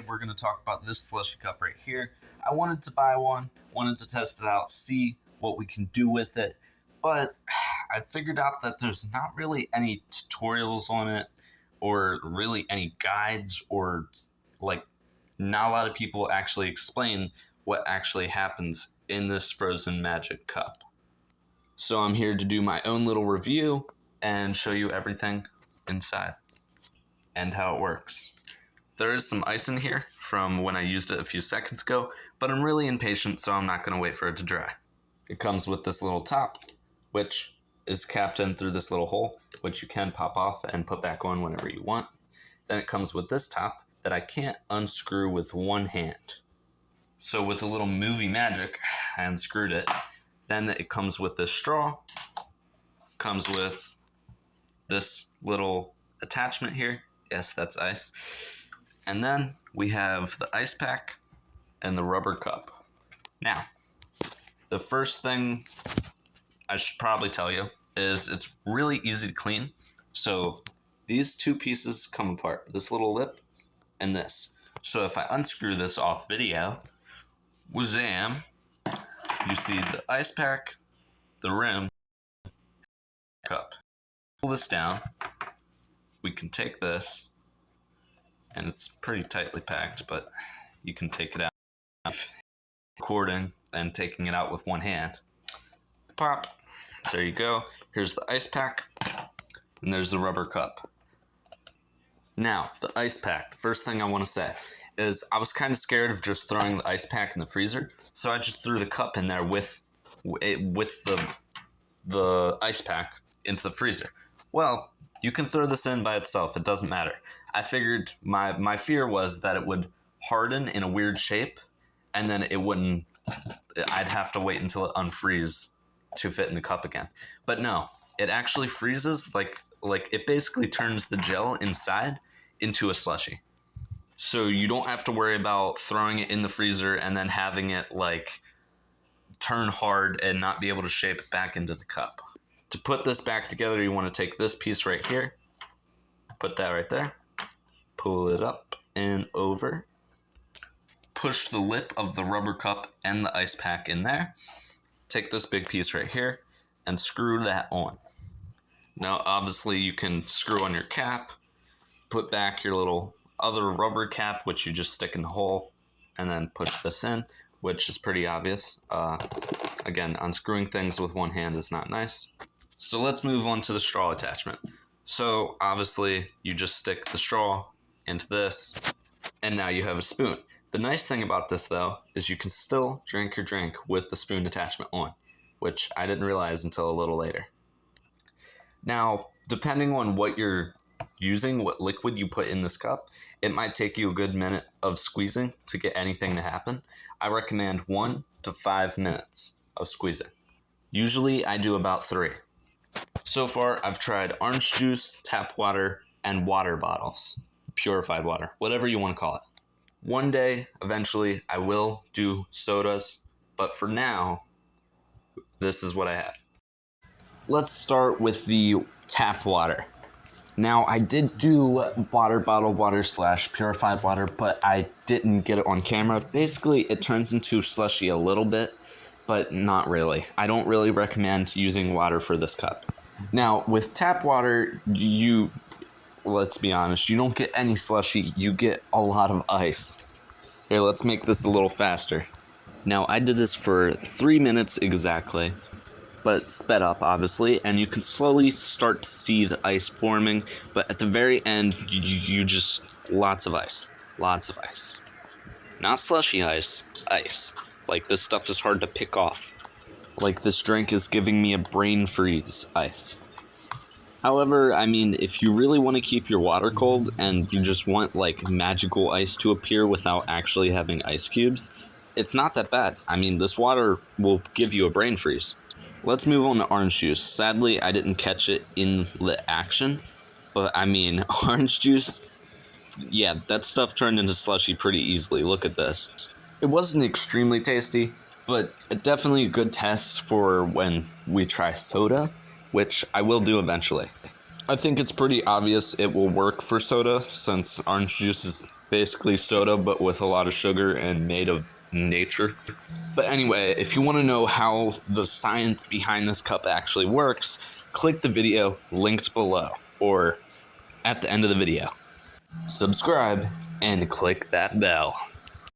We're going to talk about this slushy cup right here. I wanted to buy one, wanted to test it out, see what we can do with it, but I figured out that there's not really any tutorials on it or really any guides, or like not a lot of people actually explain what actually happens in this frozen magic cup. So I'm here to do my own little review and show you everything inside and how it works. There is some ice in here from when I used it a few seconds ago, but I'm really impatient, so I'm not going to wait for it to dry. It comes with this little top, which is capped in through this little hole, which you can pop off and put back on whenever you want. Then it comes with this top that I can't unscrew with one hand. So with a little movie magic, I unscrewed it. Then it comes with this straw, comes with this little attachment here. Yes, that's ice. And then we have the ice pack and the rubber cup. Now, the first thing I should probably tell you is it's really easy to clean. So these two pieces come apart, this little lip and this. So if I unscrew this off video, wazam, you see the ice pack, the rim, cup. Pull this down, we can take this, and it's pretty tightly packed, but you can take it out. Recording and taking it out with one hand. Pop. There you go. Here's the ice pack, and there's the rubber cup. Now, the ice pack. The first thing I want to say is I was kind of scared of just throwing the ice pack in the freezer, so I just threw the cup in there with the ice pack into the freezer. Well, you can throw this in by itself. It doesn't matter. I figured my fear was that it would harden in a weird shape, and then it wouldn't. I'd have to wait until it unfreeze to fit in the cup again. But no, it actually freezes like it basically turns the gel inside into a slushie. So you don't have to worry about throwing it in the freezer and then having it like turn hard and not be able to shape it back into the cup. To put this back together, you want to take this piece right here, put that right there, pull it up and over, push the lip of the rubber cup and the ice pack in there, take this big piece right here and screw that on. Now obviously you can screw on your cap, put back your little other rubber cap, which you just stick in the hole, and then push this in, which is pretty obvious. Again, unscrewing things with one hand is not nice. So let's move on to the straw attachment. So obviously you just stick the straw into this, and now you have a spoon. The nice thing about this though is you can still drink your drink with the spoon attachment on, which I didn't realize until a little later. Now, depending on what you're using, what liquid you put in this cup, it might take you a good minute of squeezing to get anything to happen. I recommend 1 to 5 minutes of squeezing. Usually I do about 3. So far I've tried orange juice, tap water, and water bottles. Purified water, whatever you want to call it. One day, eventually, I will do sodas, but for now, this is what I have. Let's start with the tap water. Now, I did do water bottle water / purified water, but I didn't get it on camera. Basically, it turns into slushy a little bit, but not really. I don't really recommend using water for this cup. Now, with tap water, let's be honest, you don't get any slushy, you get a lot of ice. Here, let's make this a little faster. Now, I did this for 3 minutes exactly, but sped up, obviously, and you can slowly start to see the ice forming, but at the very end, you just, lots of ice. Lots of ice. Not slushy ice, ice. Like, this stuff is hard to pick off. Like, this drink is giving me a brain freeze ice. However, I mean, if you really want to keep your water cold and you just want like magical ice to appear without actually having ice cubes, it's not that bad. I mean, this water will give you a brain freeze. Let's move on to orange juice. Sadly, I didn't catch it in the action, but I mean, orange juice, yeah, that stuff turned into slushy pretty easily. Look at this. It wasn't extremely tasty, but definitely a good test for when we try soda, which I will do eventually. I think it's pretty obvious it will work for soda since orange juice is Basically soda, but with a lot of sugar and made of nature. But anyway, if you want to know how the science behind this cup actually works, click the video linked below or at the end of the video. Subscribe and click that bell.